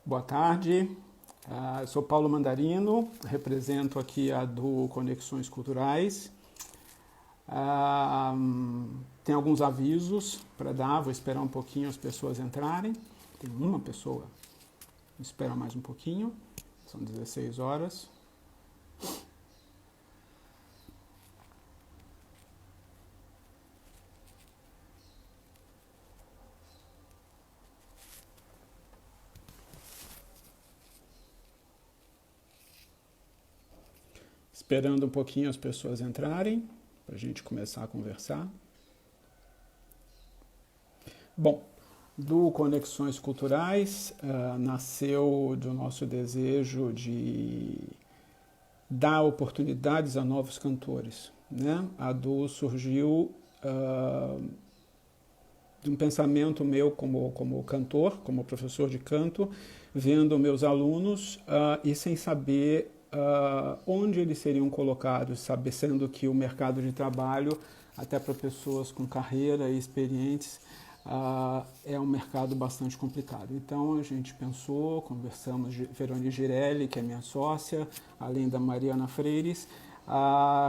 Boa tarde, eu sou Paulo Mandarino, represento aqui a do Conexões Culturais. Ah, Tem alguns avisos para dar, vou esperar um pouquinho as pessoas entrarem. Tem uma pessoa, vou esperar mais um pouquinho, são 16 horas. Esperando um pouquinho as pessoas entrarem, para a gente começar a conversar. Bom, do Conexões Culturais nasceu do nosso desejo de dar oportunidades a novos cantores, né? A do surgiu de um pensamento meu como cantor, como professor de canto, vendo meus alunos e sem saber onde eles seriam colocados, sabendo que o mercado de trabalho, até para pessoas com carreira e experientes, é um mercado bastante complicado. Então a gente pensou, conversamos, Verônica Girelli, que é minha sócia, além da Mariana Freires,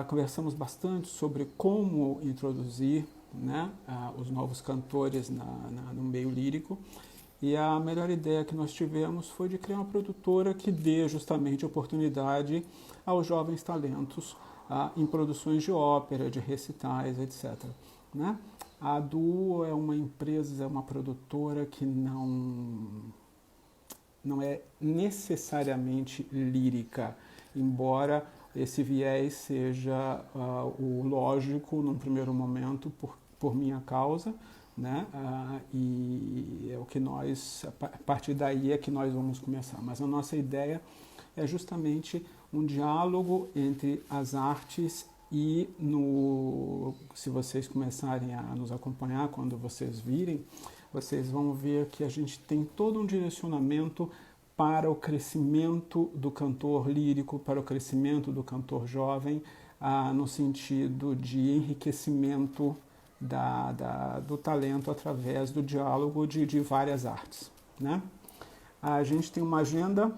conversamos bastante sobre como introduzir, né, os novos cantores no meio lírico. E a melhor ideia que nós tivemos foi de criar uma produtora que dê justamente oportunidade aos jovens talentos em produções de ópera, de recitais, etc. Né? A Duo é uma empresa, é uma produtora que não é necessariamente lírica, embora esse viés seja o lógico num primeiro momento por minha causa, né? E é o que nós, a partir daí é que nós vamos começar. Mas a nossa ideia é justamente um diálogo entre as artes e se vocês começarem a nos acompanhar, quando vocês virem, vocês vão ver que a gente tem todo um direcionamento para o crescimento do cantor lírico, para o crescimento do cantor jovem, no sentido de enriquecimento do talento através do diálogo de várias artes. Né? A gente tem uma agenda,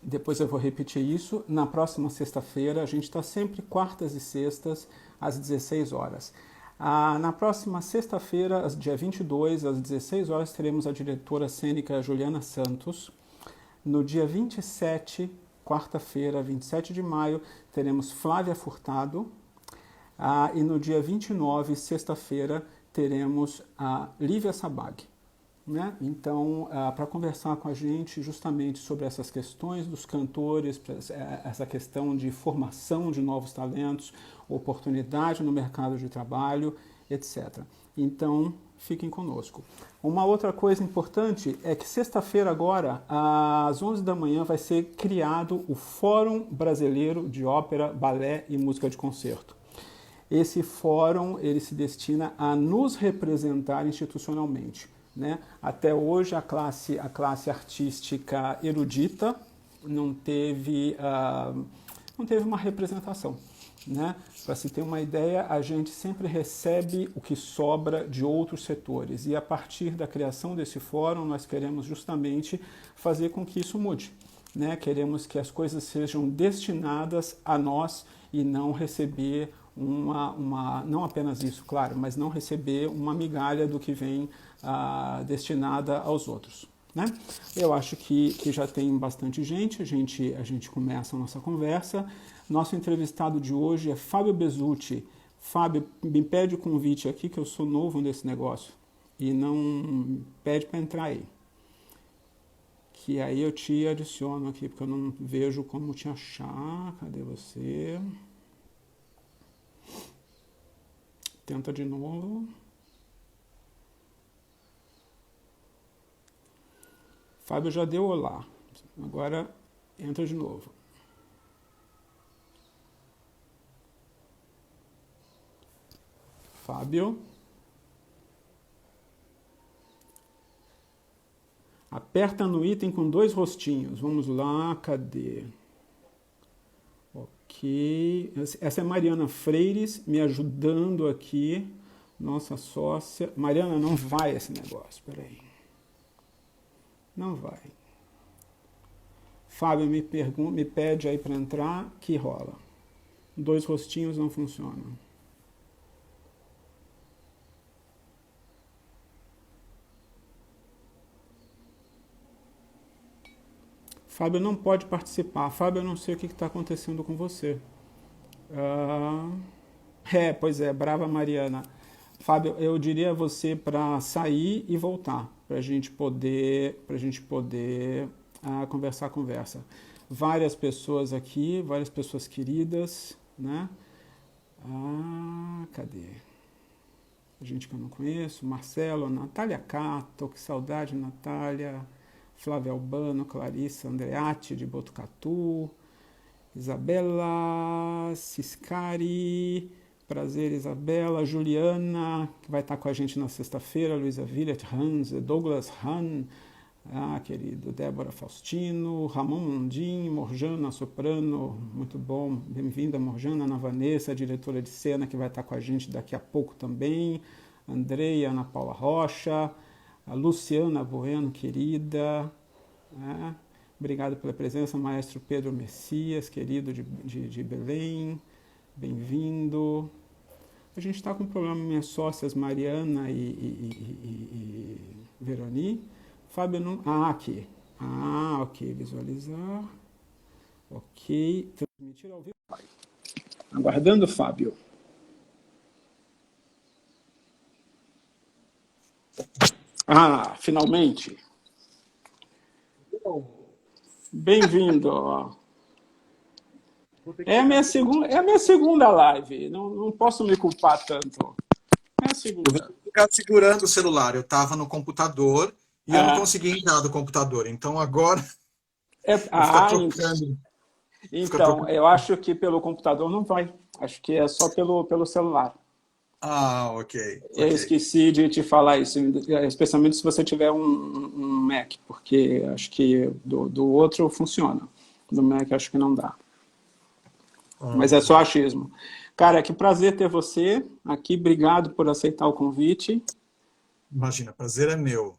depois eu vou repetir isso, na próxima sexta-feira, a gente está sempre quartas e sextas, às 16 horas. Na próxima sexta-feira, dia 22, às 16 horas, teremos a diretora cênica Juliana Santos. No dia 27, quarta-feira, 27 de maio, teremos Flávia Furtado. E no dia 29, sexta-feira, teremos a Lívia Sabag. Né? Então, para conversar com a gente justamente sobre essas questões dos cantores, essa questão de formação de novos talentos, oportunidade no mercado de trabalho, etc. Então, fiquem conosco. Uma outra coisa importante é que sexta-feira agora, às 11 da manhã, vai ser criado o Fórum Brasileiro de Ópera, Balé e Música de Concerto. Esse fórum ele se destina a nos representar institucionalmente. Né? Até hoje a classe artística erudita não teve uma representação. Né? Para se ter uma ideia, a gente sempre recebe o que sobra de outros setores e a partir da criação desse fórum nós queremos justamente fazer com que isso mude. Né? Queremos que as coisas sejam destinadas a nós e não receber não apenas isso, claro, mas não receber uma migalha do que vem destinada aos outros. Né? Eu acho que já tem bastante gente, a gente começa a nossa conversa. Nosso entrevistado de hoje é Fábio Bezutti. Fábio, me pede o convite aqui, que eu sou novo nesse negócio, e não pede para entrar aí. Que aí eu te adiciono aqui, porque eu não vejo como te achar. Cadê você? Tenta de novo. Fábio já deu olá. Agora entra de novo. Fábio. Aperta no item com 2 rostinhos. Vamos lá, cadê? Ok. Essa é Mariana Freires me ajudando aqui. Nossa sócia. Mariana, não vai esse negócio. Peraí. Não vai. Fábio me pede aí para entrar, que rola. Dois rostinhos não funcionam. Fábio não pode participar. Fábio, eu não sei o que está acontecendo com você. Ah, pois é, brava Mariana. Fábio, eu diria a você para sair e voltar, para a gente poder conversar a conversa. Várias pessoas aqui, várias pessoas queridas, né? Cadê? Gente que eu não conheço, Marcelo, Natália Cato, que saudade, Natália, Flávia Albano, Clarissa Andreatti, de Botucatu, Isabela Ciscari, prazer Isabela, Juliana, que vai estar com a gente na sexta-feira, Luísa Villet, Hans, Douglas Han, querido, Débora Faustino, Ramon Mundim, Morjana Soprano, muito bom, bem-vinda Morjana, Ana Vanessa, diretora de cena, que vai estar com a gente daqui a pouco também, Andreia, Ana Paula Rocha, a Luciana Bueno, querida, obrigado pela presença, maestro Pedro Messias, querido de Belém, bem-vindo. A gente está com um problema, minhas sócias Mariana e Veroni. Fábio não... aqui. Ok, visualizar. Ok, transmitir ao vivo. Aguardando, Fábio. Finalmente. Bem-vindo. É a minha segunda live. Não posso me culpar tanto. É a segunda. Eu vou ficar segurando o celular. Eu estava no computador e eu não consegui entrar do computador. Então agora vou ficar trocando. Então, eu acho que pelo computador não vai. Acho que é só pelo celular. Ok. Eu esqueci de te falar isso, especialmente se você tiver um Mac, porque acho que do outro funciona. Do Mac acho que não dá. Mas é só achismo. Cara, que prazer ter você aqui. Obrigado por aceitar o convite. Imagina, prazer é meu.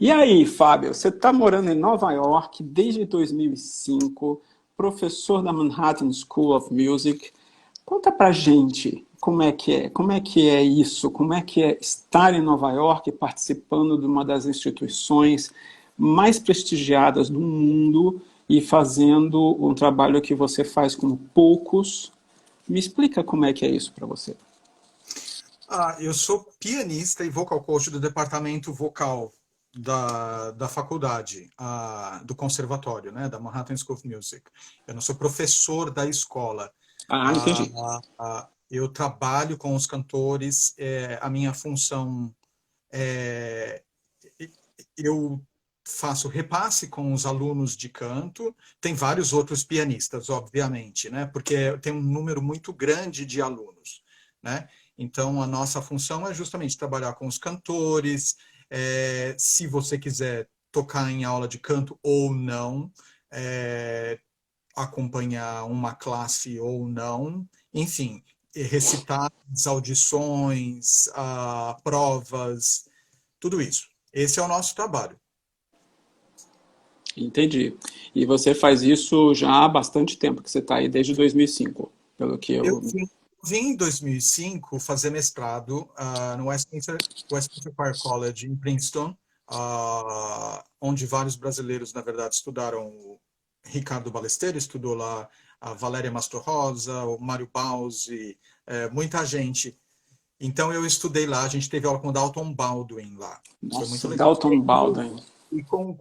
E aí, Fábio, você está morando em Nova York desde 2005, professor da Manhattan School of Music. Conta pra gente como é que é isso, como é que é estar em Nova York participando de uma das instituições mais prestigiadas do mundo e fazendo um trabalho que você faz como poucos. Me explica como é que é isso para você. Eu sou pianista e vocal coach do departamento vocal da faculdade, do conservatório, né, da Manhattan School of Music. Eu não sou professor da escola. Entendi. Eu trabalho com os cantores, a minha função eu faço repasse com os alunos de canto, tem vários outros pianistas, obviamente, né, porque tem um número muito grande de alunos, né, então a nossa função é justamente trabalhar com os cantores, se você quiser tocar em aula de canto ou não, acompanhar uma classe ou não, enfim, recitar as audições, provas, tudo isso. Esse é o nosso trabalho. Entendi. E você faz isso já há bastante tempo, que você está aí desde 2005, pelo que Eu vim em 2005 fazer mestrado no Westminster Choir College, em Princeton, onde vários brasileiros, na verdade, estudaram. O Ricardo Balesteiro estudou lá, a Valéria Mastrorosa, o Mário Bauzi, muita gente. Então, eu estudei lá, a gente teve aula com o Dalton Baldwin lá. Nossa, foi muito legal. Dalton Baldwin. E com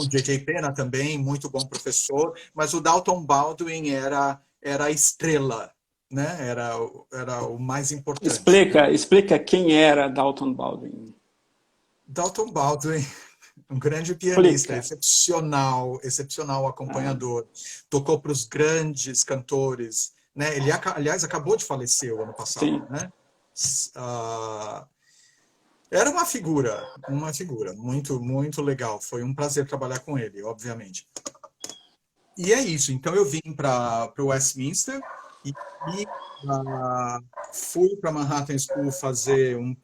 J.J. Pena também, muito bom professor, mas o Dalton Baldwin era a estrela, né? Era o mais importante. Explica quem era Dalton Baldwin. Dalton Baldwin, um grande pianista, excepcional acompanhador, tocou para os grandes cantores, né? Ele, aliás, acabou de falecer o ano passado, Sim. né? Era uma figura muito, muito legal. Foi um prazer trabalhar com ele, obviamente. E é isso. Então eu vim para o Westminster e fui para Manhattan School fazer um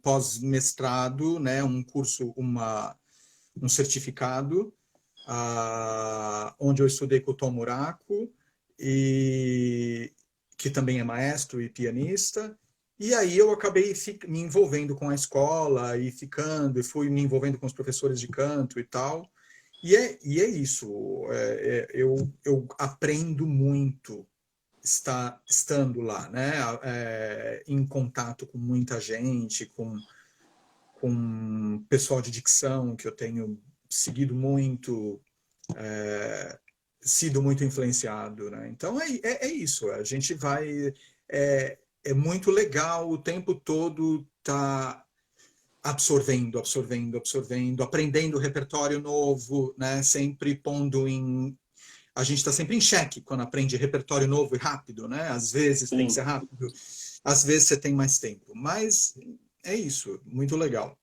pós-mestrado, né, um curso, um certificado. onde eu estudei com o Tom Muraco, e que também é maestro e pianista. E aí eu acabei me envolvendo com a escola e fui me envolvendo com os professores de canto e tal. E é isso. Eu aprendo muito estando lá, né? Em contato com muita gente, com pessoal de dicção que eu tenho seguido muito, sido muito influenciado, né? Então é isso. A gente vai. É muito legal o tempo todo tá absorvendo, aprendendo repertório novo, né? Sempre pondo em. A gente está sempre em xeque quando aprende repertório novo e rápido, né? Às vezes tem que ser Sim. rápido, às vezes você tem mais tempo. Mas é isso, muito legal.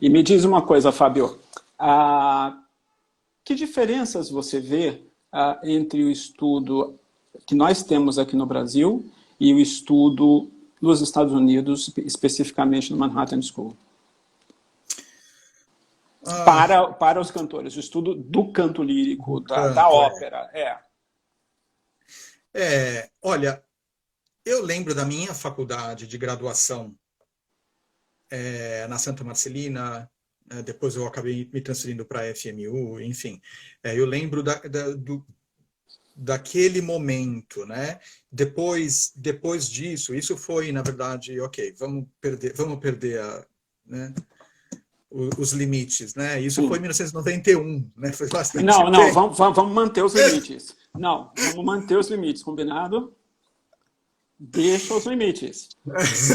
E me diz uma coisa, Fábio. Ah, que diferenças você vê entre o estudo que nós temos aqui no Brasil e o estudo nos Estados Unidos, especificamente no Manhattan School? Ah, Para os cantores, o estudo do canto lírico, do da canto, ópera, é. Olha, eu lembro da minha faculdade de graduação na Santa Marcelina, depois eu acabei me transferindo para a FMU, enfim. Eu lembro daquele momento, né? Depois disso, isso foi, na verdade, ok, vamos perder né, os limites, né? Isso foi em Sim. 1991, né? Foi bastante Não, não, tempo. vamos manter os limites. Não, vamos manter os limites, combinado? Deixa os limites.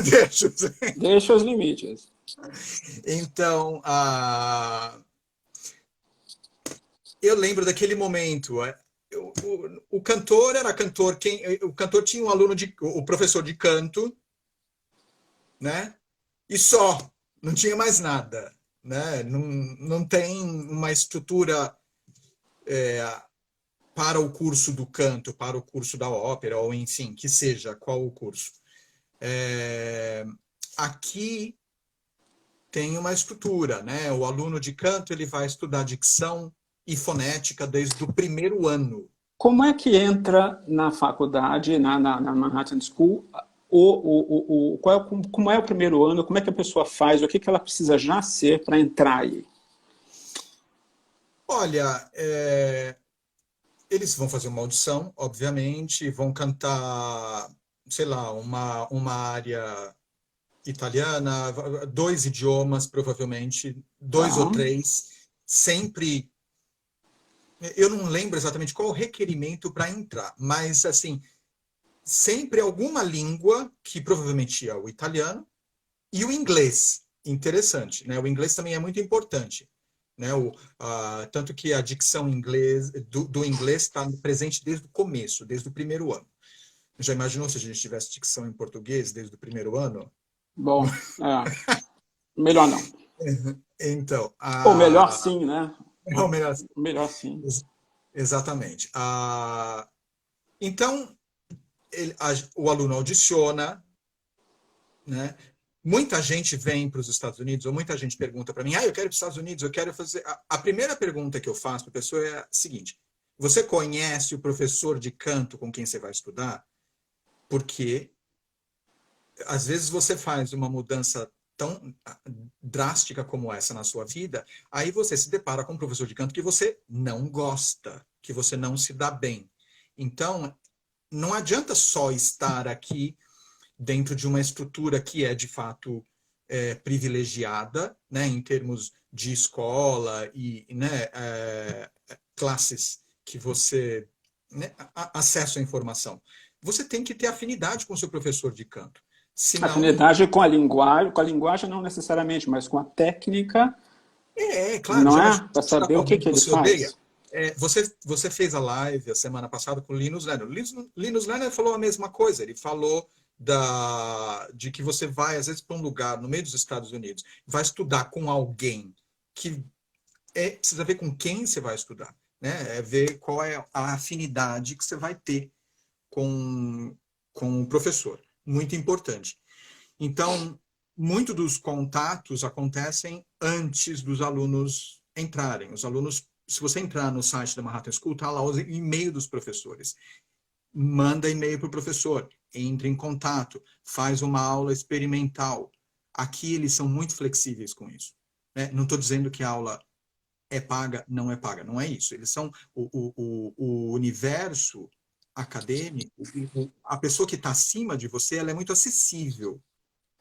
Deixa eu ver. Deixa os limites. Então, eu lembro daquele momento. O cantor era cantor, o cantor tinha um aluno o professor de canto, né? E só, não tinha mais nada, né? Não tem uma estrutura para o curso do canto, para o curso da ópera, ou enfim, que seja qual o curso. Aqui tem uma estrutura, né? O aluno de canto ele vai estudar dicção e fonética desde o primeiro ano. Como é que entra na faculdade, na Manhattan School, como é o primeiro ano, como é que a pessoa faz, o que ela precisa já ser para entrar aí? Olha, eles vão fazer uma audição, obviamente, vão cantar, sei lá, uma área italiana, 2 idiomas, provavelmente, 2 ou 3, sempre. Eu não lembro exatamente qual o requerimento para entrar, mas assim, sempre alguma língua, que provavelmente é o italiano, e o inglês. Interessante, né? O inglês também é muito importante. Né? Tanto que a dicção do inglês está presente desde o começo, desde o primeiro ano. Já imaginou se a gente tivesse dicção em português desde o primeiro ano? Bom, melhor não. Então, Ou melhor sim, né? ou melhor, Melhor sim. exatamente. Então, o aluno audiciona, né? Muita gente vem para os Estados Unidos, ou muita gente pergunta para mim, eu quero ir para os Estados Unidos, eu quero fazer... A primeira pergunta que eu faço para a pessoa é a seguinte: você conhece o professor de canto com quem você vai estudar? Porque às vezes você faz uma mudança tão drástica como essa na sua vida, aí você se depara com um professor de canto que você não gosta, que você não se dá bem. Então, não adianta só estar aqui dentro de uma estrutura que é, de fato, privilegiada, né, em termos de escola e né, classes que você... Né, acesso à informação. Você tem que ter afinidade com o seu professor de canto. Senão... Afinidade com a linguagem não necessariamente, mas com a técnica, Claro, não já é? imagina Para estudar saber com o que, alguém que que ele você odeia. faz. Você fez a live a semana passada com o Linus Lerner. Linus Lerner falou a mesma coisa. Ele falou de que você vai, às vezes, para um lugar no meio dos Estados Unidos, vai estudar com alguém que precisa ver com quem você vai estudar. Né? Ver qual é a afinidade que você vai ter com o professor. Muito importante. Então, muito dos contatos acontecem antes dos alunos entrarem. Os alunos se você entrar no site da Manhattan School, tá lá o e-mail dos professores. Manda e-mail para o professor, entre em contato, faz uma aula experimental. Aqui eles são muito flexíveis com isso, né? Não estou dizendo que a aula é paga, não é paga, não é isso. Eles são o universo acadêmico, a pessoa que está acima de você, ela é muito acessível,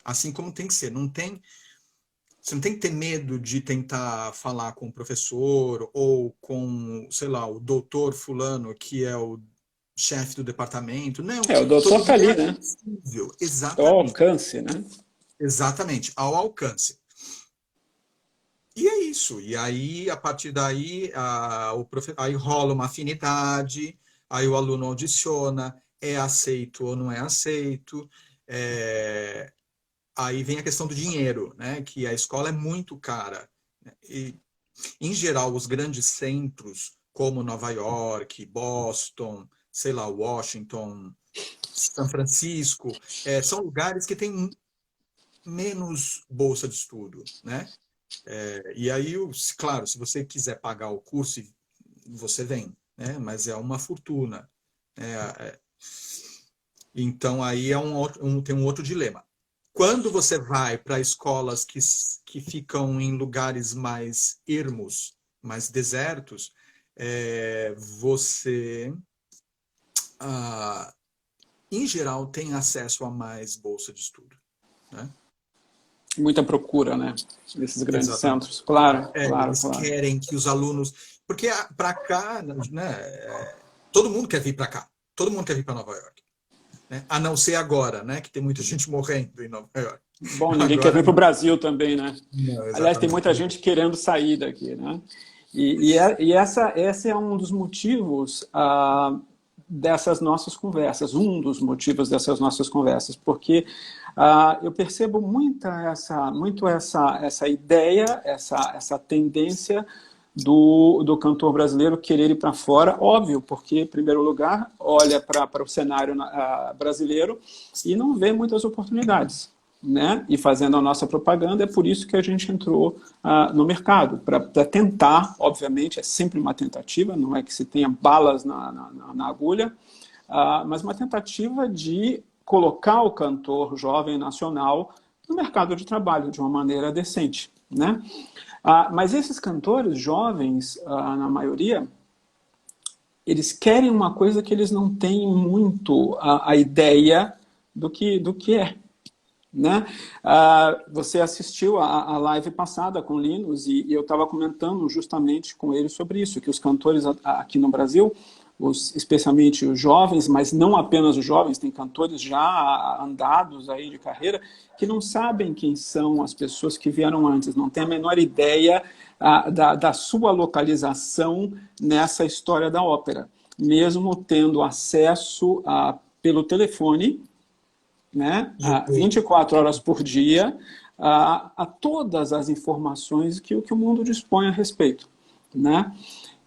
assim como tem que ser. Você não tem que ter medo de tentar falar com o professor ou com, sei lá, o doutor fulano, que é o chefe do departamento. Não, O doutor todo está mundo é ali, né? acessível. Ao Exatamente. alcance, né? Exatamente, ao alcance. E é isso. E aí, a partir daí, aí rola uma afinidade, aí o aluno audiciona, é aceito ou não é aceito. Aí vem a questão do dinheiro, né? Que a escola é muito cara. E, em geral, os grandes centros, como Nova York, Boston, sei lá, Washington, São Francisco, são lugares que têm menos bolsa de estudo, né? E aí, claro, se você quiser pagar o curso, você vem, né? Mas é uma fortuna. Né? Então, aí tem um outro dilema. Quando você vai para escolas que ficam em lugares mais ermos, mais desertos, você, ah, em geral, tem acesso a mais bolsa de estudo, né? Muita procura, né? Desses grandes Exatamente. centros. Claro, claro, Eles claro. querem que os alunos. Porque para cá, né, todo mundo quer vir para cá. Todo mundo quer vir para Nova York. Né? A não ser agora, né, que tem muita gente morrendo em Nova York. Bom, ninguém quer Agora vir para o não. Brasil também, né? Não, Aliás, tem exatamente. muita gente querendo sair daqui, né? E essa é um dos motivos dessas nossas conversas, um dos motivos dessas nossas conversas, porque eu percebo muito essa ideia, essa tendência do cantor brasileiro querer ir para fora, óbvio, porque, em primeiro lugar, olha para o cenário brasileiro e não vê muitas oportunidades. Né? E fazendo a nossa propaganda, é por isso que a gente entrou no mercado, para tentar, obviamente, é sempre uma tentativa, não é que se tenha balas na agulha, mas uma tentativa de colocar o cantor jovem nacional no mercado de trabalho de uma maneira decente. Né? Mas esses cantores jovens, na maioria, eles querem uma coisa que eles não têm muito a ideia do que é. Né? Você assistiu a live passada com o Linus e eu estava comentando justamente com ele sobre isso, que os cantores aqui no Brasil, especialmente os jovens, mas não apenas os jovens, tem cantores já andados aí de carreira, que não sabem quem são as pessoas que vieram antes, não têm a menor ideia da sua localização nessa história da ópera, mesmo tendo acesso pelo telefone, né, a YouTube. 24 horas por dia, a todas as informações que o mundo dispõe a respeito. Né?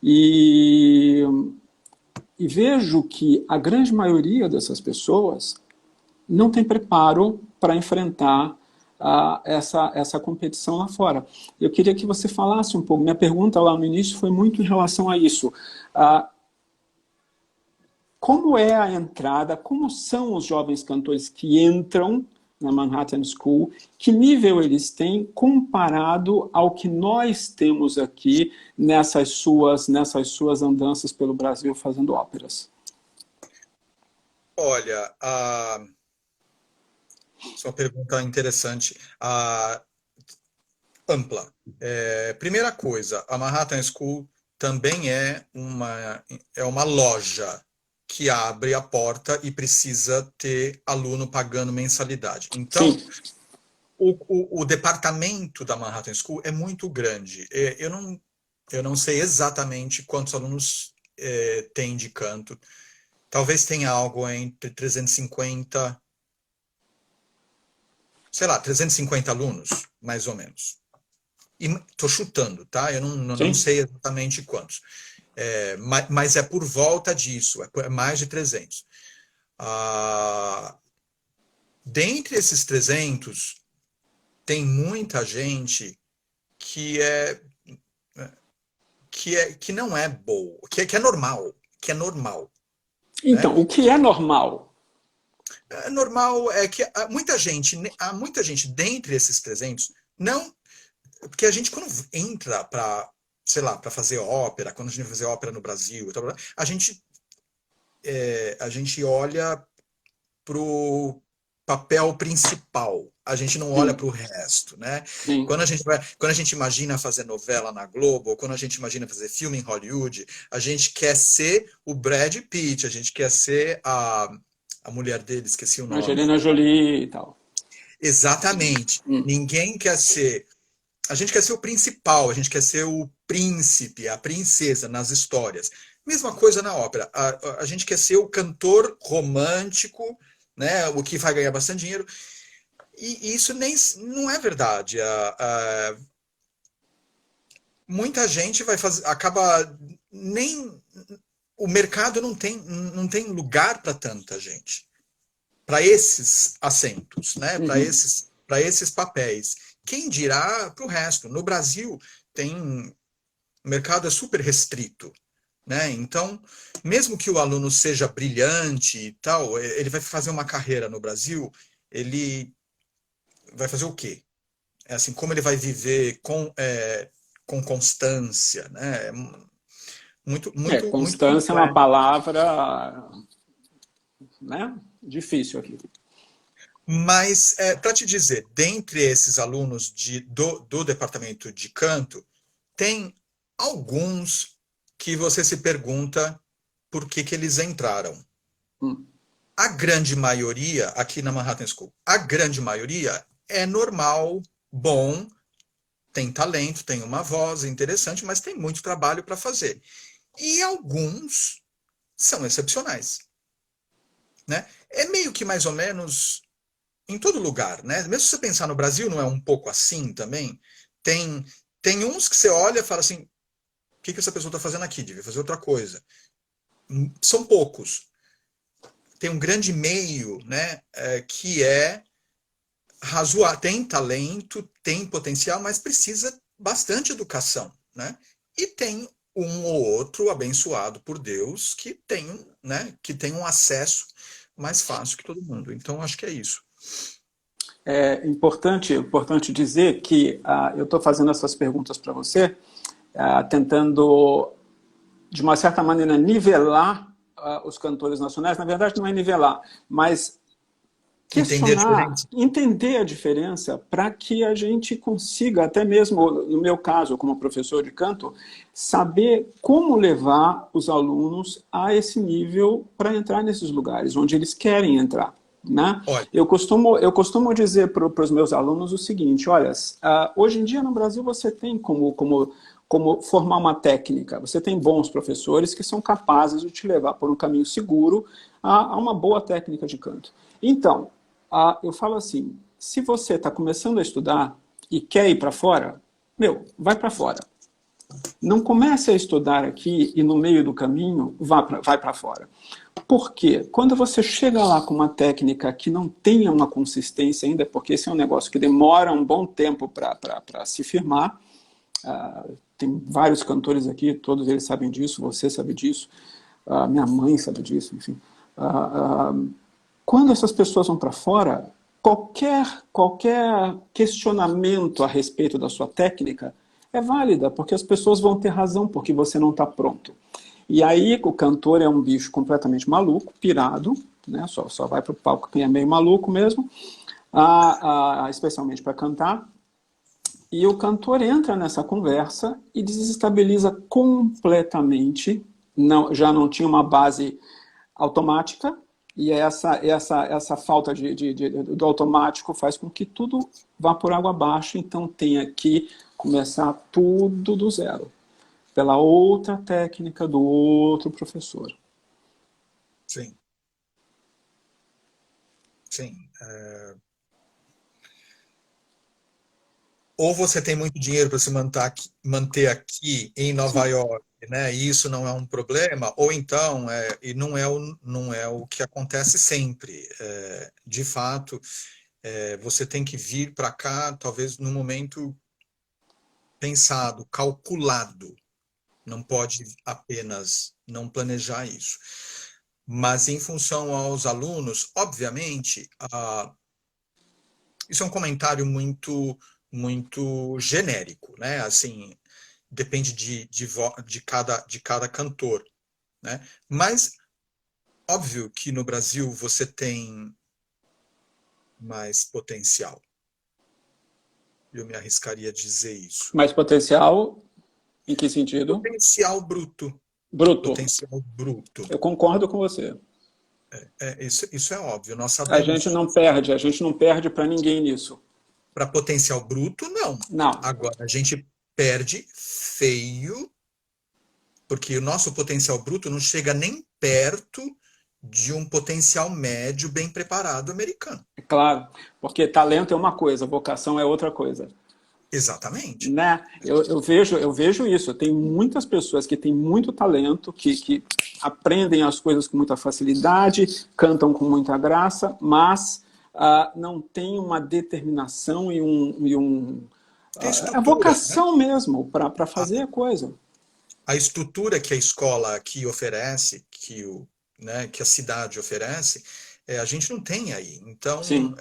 E vejo que a grande maioria dessas pessoas não tem preparo para enfrentar essa competição lá fora. Eu queria que você falasse um pouco, minha pergunta lá no início foi muito em relação a isso. Como é a entrada, como são os jovens cantores que entram na Manhattan School, que nível eles têm comparado ao que nós temos aqui nessas suas andanças pelo Brasil fazendo óperas? Olha, essa é uma pergunta interessante, ampla. Primeira coisa, a Manhattan School também é uma loja que abre a porta e precisa ter aluno pagando mensalidade. Então, Sim. o departamento da Manhattan School é muito grande. Eu não sei exatamente quantos alunos tem de canto. Talvez tenha algo entre 350, sei lá, 350 alunos, mais ou menos. Estou chutando, tá? Eu não Sim. sei exatamente quantos. Mas é por volta disso, é mais de 300. Dentre esses 300, tem muita gente que que não é boa, que é normal, que é normal, né? Então, o que é normal? Normal é que há muita gente dentre esses 300, não, porque a gente quando entra para, sei lá, para fazer ópera, quando a gente vai fazer ópera no Brasil, a gente olha para o papel principal. A gente não olha Sim, para o resto, né? sim. Quando a gente imagina fazer novela na Globo, ou quando a gente imagina fazer filme em Hollywood, a gente quer ser o Brad Pitt, a gente quer ser a mulher dele, esqueci o nome. Angelina Jolie e tal. Exatamente. Hum. Ninguém quer ser. A gente quer ser o principal, a gente quer ser o príncipe, a princesa nas histórias. Mesma coisa na ópera. A gente quer ser o cantor romântico, né, o que vai ganhar bastante dinheiro. E isso nem não é verdade. Muita gente vai fazer, acaba nem o mercado não tem lugar para tanta gente, para esses assentos, né, Uhum. para esses papéis. Quem dirá para o resto? No Brasil tem o mercado é super restrito, né? Então, mesmo que o aluno seja brilhante e tal, ele vai fazer uma carreira no Brasil, ele vai fazer o quê? É assim, como ele vai viver com constância, né? Muito, muito, muito Constância é uma complexo. palavra, né, difícil aqui. Mas, para te dizer, dentre esses alunos do departamento de canto, tem alguns que você se pergunta por que eles entraram. Hum. A grande maioria, aqui na Manhattan School, a grande maioria é normal, bom, tem talento, tem uma voz interessante, mas tem muito trabalho para fazer. E alguns são excepcionais, né? É meio que mais ou menos em todo lugar, né? Mesmo se você pensar no Brasil, não é um pouco assim também? Tem, tem uns que você olha e fala assim, o que essa pessoa está fazendo aqui? Devia fazer outra coisa. São poucos. Tem um grande meio, né, que é razoável, tem talento, tem potencial, mas precisa bastante educação, né? E tem um ou outro abençoado por Deus que tem, né, que tem um acesso mais fácil que todo mundo. Então, acho que é isso. É importante dizer que eu estou fazendo essas perguntas para você, tentando, de uma certa maneira, nivelar os cantores nacionais. Na verdade, não é nivelar, mas Entender a questionar, diferença. entender a diferença para que a gente consiga, até mesmo no meu caso, como professor de canto, saber como levar os alunos a esse nível para entrar nesses lugares onde eles querem entrar. Né? Olha, Eu costumo dizer para os meus alunos o seguinte, olha, hoje em dia no Brasil você tem como formar uma técnica, você tem bons professores que são capazes de te levar por um caminho seguro a uma boa técnica de canto. Então, eu falo assim, se você está começando a estudar e quer ir para fora, vai para fora. Não comece a estudar aqui e no meio do caminho vai para fora. Por quê? Quando você chega lá com uma técnica que não tenha uma consistência ainda, porque esse é um negócio que demora um bom tempo para se firmar, tem vários cantores aqui, todos eles sabem disso, você sabe disso, minha mãe sabe disso, enfim. Quando essas pessoas vão para fora, qualquer questionamento a respeito da sua técnica é válida, porque as pessoas vão ter razão, porque você não está pronto. E aí o cantor é um bicho completamente maluco, pirado, né? Só vai para o palco quem é meio maluco mesmo, especialmente para cantar. E o cantor entra nessa conversa e desestabiliza completamente, já não tinha uma base automática, e essa falta do automático faz com que tudo vá por água abaixo, então tenha que começar tudo do zero, pela outra técnica do outro professor. sim, sim. Ou você tem muito dinheiro para se manter aqui em Nova Sim. York, né? E isso não é um problema, ou então, e não é o que acontece sempre. De fato, você tem que vir para cá, talvez no momento pensado, calculado, Não pode apenas não planejar isso. Mas em função aos alunos, obviamente, isso é um comentário muito genérico, né? Assim, depende de cada cantor, né? Mas óbvio que no Brasil você tem mais potencial. Eu me arriscaria a dizer isso. Mais potencial, em que sentido? Potencial bruto. Bruto. Potencial bruto. Eu concordo com você. Isso é óbvio. Nós A sabemos. gente não perde para ninguém nisso. Para potencial bruto, não. Não. Agora, a gente perde feio, porque o nosso potencial bruto não chega nem perto de um potencial médio bem preparado americano. É claro, porque talento é uma coisa, vocação é outra coisa. Exatamente. Né? Eu vejo isso. Tem muitas pessoas que têm muito talento, que aprendem as coisas com muita facilidade, cantam com muita graça, mas não tem uma determinação Tem a estrutura, né? vocação mesmo para A, fazer a coisa. a estrutura que a escola aqui oferece, que a cidade oferece, a gente não tem aí. Então, Sim,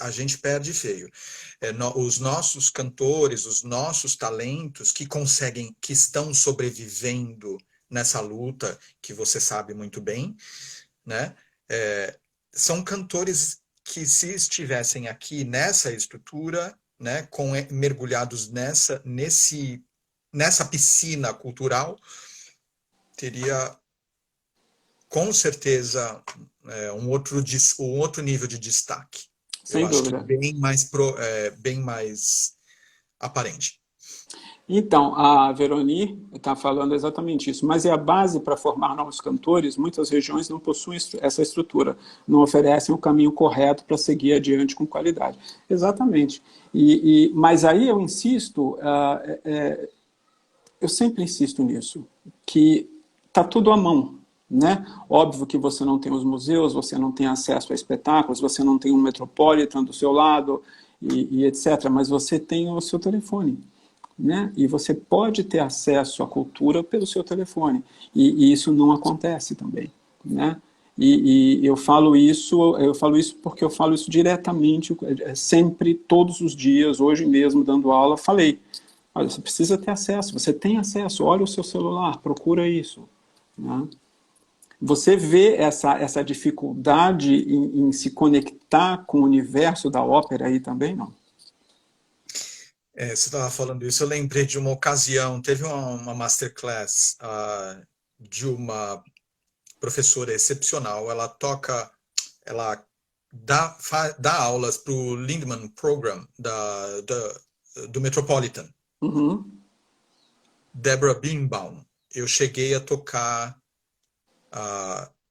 a gente perde feio. Os nossos cantores, os nossos talentos que estão sobrevivendo nessa luta, que você sabe muito bem, né? São cantores que, se estivessem aqui nessa estrutura, né, mergulhados nessa piscina cultural, teria com certeza um outro nível de destaque. Eu sem acho que dúvida. bem mais aparente. Então, a Veroni está falando exatamente isso, mas é a base para formar novos cantores. Muitas regiões não possuem essa estrutura, não oferecem o caminho correto para seguir adiante com qualidade. Exatamente. Mas aí eu insisto, eu sempre insisto nisso, que está tudo à mão. Né? Óbvio que você não tem os museus, você não tem acesso a espetáculos, você não tem um Metropolitan do seu lado, e etc., mas você tem o seu telefone. Né? E você pode ter acesso à cultura pelo seu telefone. E isso não acontece também. Né? E eu falo isso porque eu falo isso diretamente, sempre, todos os dias, hoje mesmo, dando aula, falei. Olha, você precisa ter acesso, você tem acesso, olha o seu celular, procura isso. Né? Você vê essa dificuldade em se conectar com o universo da ópera aí também, não? Você estava falando isso, eu lembrei de uma ocasião, teve uma masterclass de uma professora excepcional, ela dá aulas para o Lindman Program do Metropolitan. Uhum. Deborah Birnbaum. Eu cheguei a tocar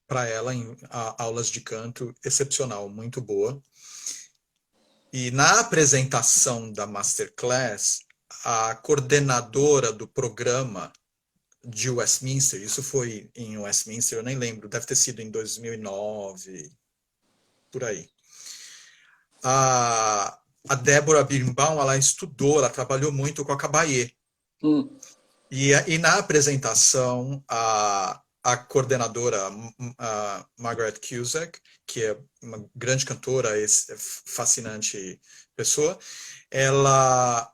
para ela em aulas de canto, excepcional, muito boa. E na apresentação da masterclass, a coordenadora do programa de Westminster, isso foi em Westminster, eu nem lembro, deve ter sido em 2009, por aí. A Deborah Birnbaum, ela estudou, ela trabalhou muito com a Caballé. E na apresentação, a coordenadora, a Margaret Cusack, que é uma grande cantora, fascinante pessoa, ela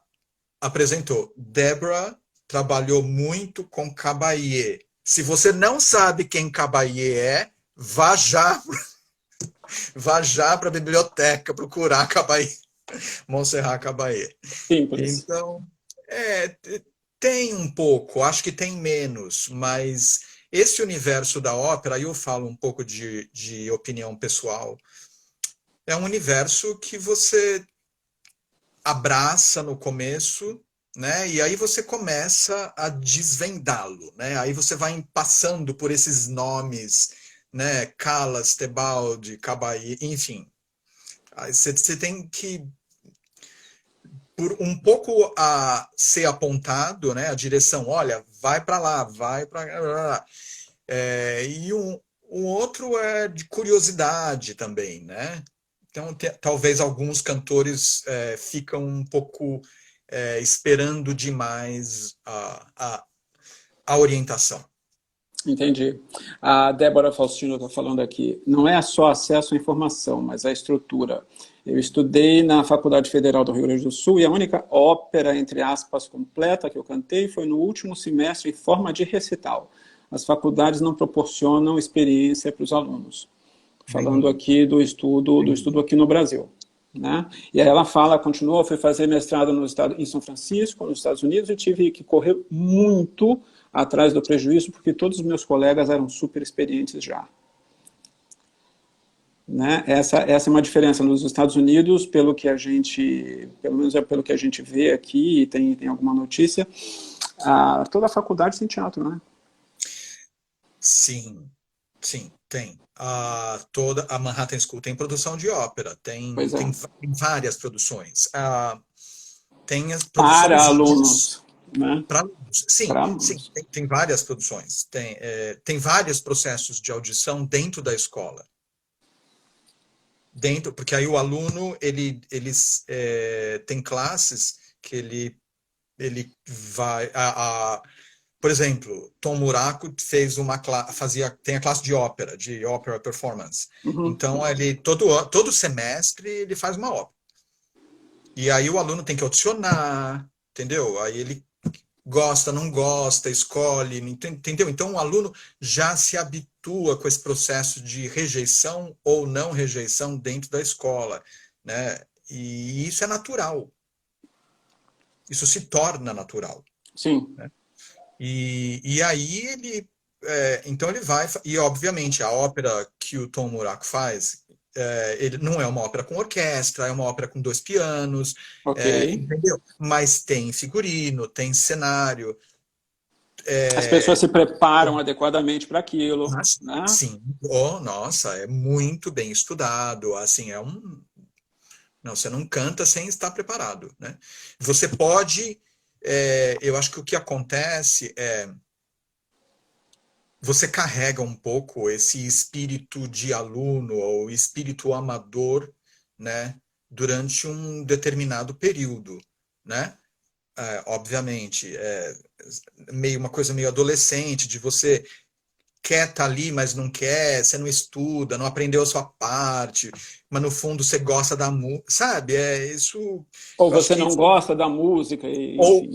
apresentou. Deborah trabalhou muito com Caballé. Se você não sabe quem Caballé vá já para a biblioteca procurar Caballé, Montserrat Caballé. Simples. Então, tem um pouco, acho que tem menos, mas esse universo da ópera, aí eu falo um pouco de opinião pessoal, é um universo que você abraça no começo, né? E aí você começa a desvendá-lo, né? Aí você vai passando por esses nomes, né? Callas, Tebaldi, Caballé, enfim. Aí você tem que por um pouco a ser apontado, né, a direção, olha, vai para lá, vai para lá. E um outro é de curiosidade também, né? Então, talvez alguns cantores ficam um pouco esperando demais a orientação. Entendi. A Débora Faustino está falando aqui. Não é só acesso à informação, mas a estrutura. Eu estudei na Faculdade Federal do Rio Grande do Sul e a única ópera, entre aspas, completa que eu cantei foi no último semestre em forma de recital. As faculdades não proporcionam experiência para os alunos. Falando aqui do estudo aqui no Brasil. Né? E aí ela fala, continua, fui fazer mestrado em São Francisco, nos Estados Unidos, e tive que correr muito atrás do prejuízo, porque todos os meus colegas eram super experientes já. Né? Essa é uma diferença. Nos Estados Unidos, pelo menos é pelo que a gente vê aqui, e tem alguma notícia, toda a faculdade tem teatro, né? Sim, sim, tem. Toda a Manhattan School tem produção de ópera, tem várias produções. Tem as produções para alunos, né? Para alunos. Sim, sim, tem várias produções. Tem vários processos de audição dentro da escola. Porque aí o aluno, eles tem classes que ele vai... Por exemplo, Tom Muraco tem a classe de ópera performance. Uhum. Então, todo semestre ele faz uma ópera. E aí o aluno tem que audicionar, entendeu? Aí ele gosta, não gosta, escolhe, entendeu? Então o aluno já se habitua com esse processo de rejeição ou não rejeição dentro da escola, né? E isso é natural. Isso se torna natural. Sim. Né? E aí então ele vai, e obviamente a ópera que o Tom Muraco faz, ele não é uma ópera com orquestra, é uma ópera com 2 pianos, entendeu? Mas tem figurino, tem cenário. As pessoas se preparam adequadamente para aquilo. Né? Sim, nossa, é muito bem estudado, assim, Não, você não canta sem estar preparado, né? Você pode... eu acho que o que acontece você carrega um pouco esse espírito de aluno ou espírito amador, né, durante um determinado período, né? Obviamente, uma coisa meio adolescente, de você quer estar ali, mas não quer, você não estuda, não aprendeu a sua parte, mas no fundo você gosta da música, sabe? Isso. Ou você não gosta da música.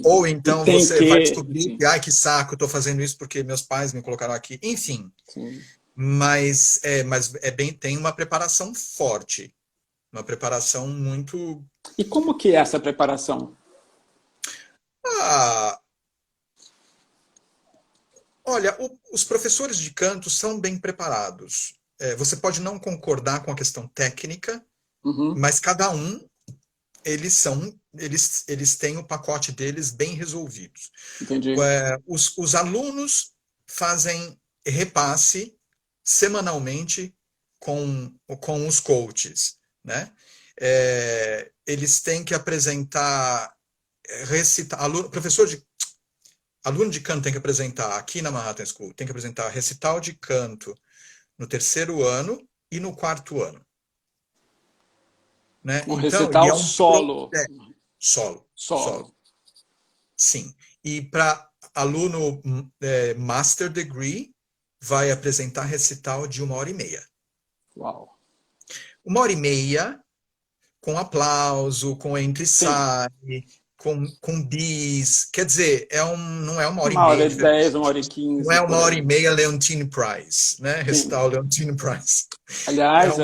Ou então você vai descobrir sim. que, ai, que saco, eu estou fazendo isso porque meus pais me colocaram aqui. Enfim. Sim. Mas tem uma preparação forte. Uma preparação muito... E como que é essa preparação? Olha, os professores de canto são bem preparados. Você pode não concordar com a questão técnica, mas cada um, eles têm o pacote deles bem resolvidos. Entendi. Os alunos fazem repasse semanalmente com os coaches, né? Eles têm que apresentar, aluno de canto tem que apresentar, aqui na Manhattan School, tem que apresentar recital de canto no 3º ano e no 4º ano. Né? Um recital solo. Solo. Sim. E para aluno Master Degree, vai apresentar recital de 1h30. Uau. 1h30, com aplauso, com entre e sai, com bis. Quer dizer, não é 1h30. 1h10, 1h15. Não é 1h30 Leontine Price, né? Recital Leontine Price. Aliás,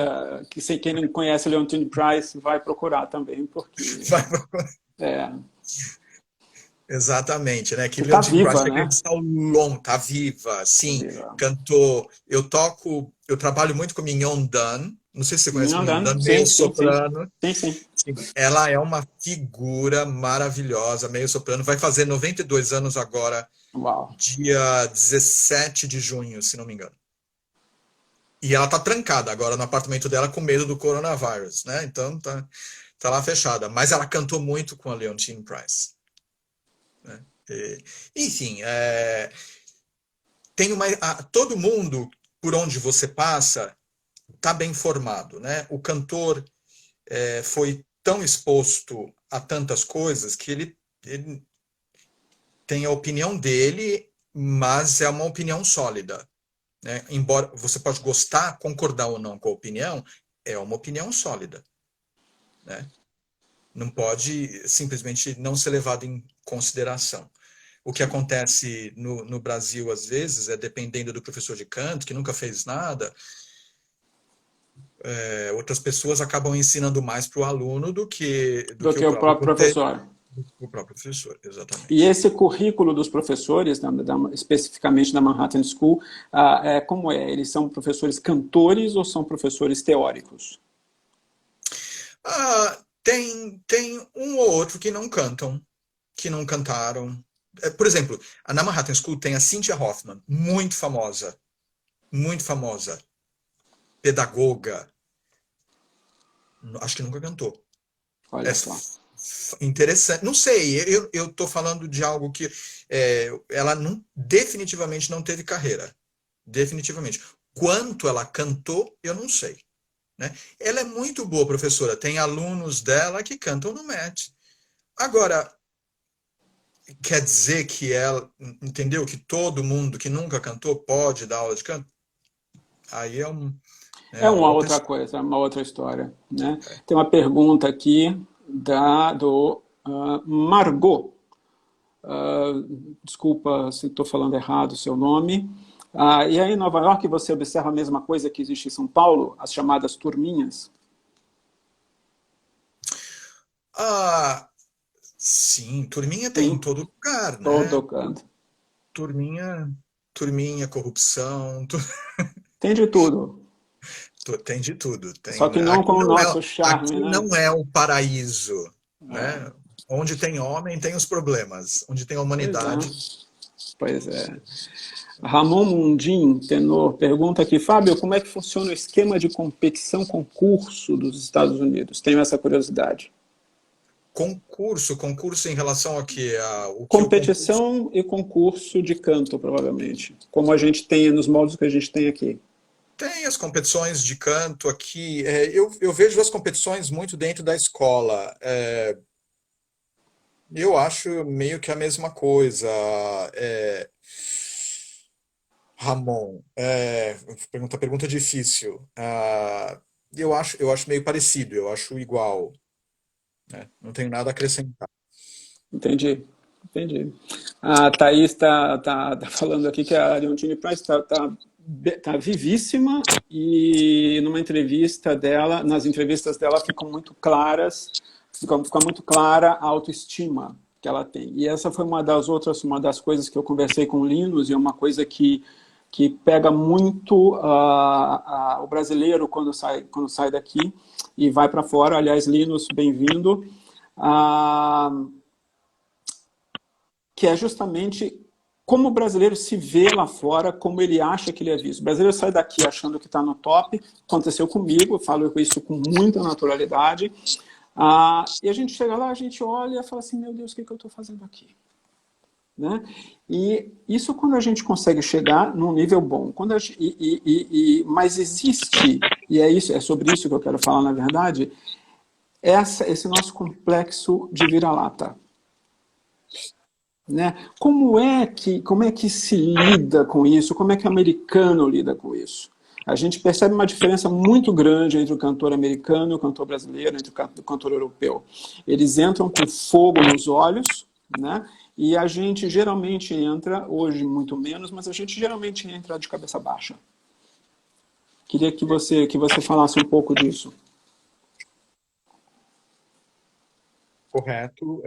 quem não conhece Leontine Price vai procurar também, porque... Vai procurar. Exatamente, né? Que tá viva, Price né? Tá viva, sim. Cantou. Eu trabalho muito com Mignon Dunn. Não sei se você conhece Mignon Dunn, meio soprano. Sim. Ela é uma figura maravilhosa, meio soprano. Vai fazer 92 anos agora, dia 17 de junho, se não me engano. E ela tá trancada agora no apartamento dela com medo do coronavírus, né? Então tá lá fechada. Mas ela cantou muito com a Leontine Price. Né? Enfim, todo mundo por onde você passa está bem formado, né? O cantor foi tão exposto a tantas coisas que ele ele tem a opinião dele, mas é uma opinião sólida, né? Embora você pode gostar, concordar ou não com a opinião, é uma opinião sólida, né? Não pode simplesmente não ser levado em consideração. O que acontece no Brasil, às vezes, é dependendo do professor de canto, que nunca fez nada, outras pessoas acabam ensinando mais para o aluno do Do que que o o próprio próprio professor. professor. O próprio professor, E exatamente. esse currículo dos professores, especificamente da Manhattan School, como é? Eles são professores cantores ou são professores teóricos? Tem um ou outro que não cantam, que não cantaram. Por exemplo, na Manhattan School tem a Cynthia Hoffman, muito famosa, pedagoga, acho que nunca cantou. É Olha só. interessante. Não sei, eu tô falando de algo que ela definitivamente não teve carreira. Definitivamente. Quanto ela cantou, eu não sei. Né? Ela é muito boa professora. Tem alunos dela que cantam no Met. Agora, quer dizer que ela, entendeu? Que todo mundo que nunca cantou pode dar aula de canto? Aí É é uma uma outra outra história. coisa, uma outra história. Né? Tem uma pergunta aqui do Margot. Desculpa se estou falando errado o seu nome. E aí em Nova York você observa a mesma coisa que existe em São Paulo, as chamadas turminhas? Ah, sim, turminha tem em Sim, todo lugar, todo né? canto. Turminha, turminha, corrupção, Tem de tudo. tem de tudo. Só Tem, que não com o nosso charme, aqui né? não é o paraíso, É, né? Onde tem homem, tem os problemas. Onde tem pois é, humanidade, pois é. Ramon Mundim, tenor, pergunta aqui, Fábio, como é que funciona o esquema de competição concurso dos Estados Unidos? Tenho essa curiosidade. concurso em relação a quê? O que o concurso Competição e concurso de canto, provavelmente. Como a gente tem nos moldes que a gente tem aqui. tem as competições de canto aqui. Eu vejo as competições muito dentro da escola. Eu acho meio que a mesma coisa. É, Ramon, pergunta difícil. Eu acho meio parecido, eu acho igual, né? Não tenho nada a acrescentar. Entendi, entendi. A Thaís tá falando aqui que a Leontine Price tá vivíssima e numa entrevista dela, nas entrevistas dela ficam muito claras, fica muito clara a autoestima que ela tem. E essa foi uma das coisas que eu conversei com o Linus, e é uma coisa que pega muito o brasileiro quando sai daqui e vai para fora. Aliás, Linus, bem-vindo. Uh, que é justamente como o brasileiro se vê lá fora, como ele acha que ele é visto. O brasileiro sai daqui achando que está no top, aconteceu comigo, eu falo isso com muita naturalidade, e a gente chega lá, a gente olha e fala assim, meu Deus, o que eu estou fazendo aqui? Né? E isso quando a gente consegue chegar num nível bom. Mas existe, e é sobre isso que eu quero falar na verdade, esse nosso complexo de vira-lata. Né? Como é que se lida com isso? Como é que o americano lida com isso? A gente percebe uma diferença muito grande entre o cantor americano e o cantor brasileiro, entre o cantor europeu. Eles entram com fogo nos olhos, né? E a gente geralmente entra, hoje muito menos, mas a gente geralmente entra de cabeça baixa. Queria que você falasse um pouco disso. Correto.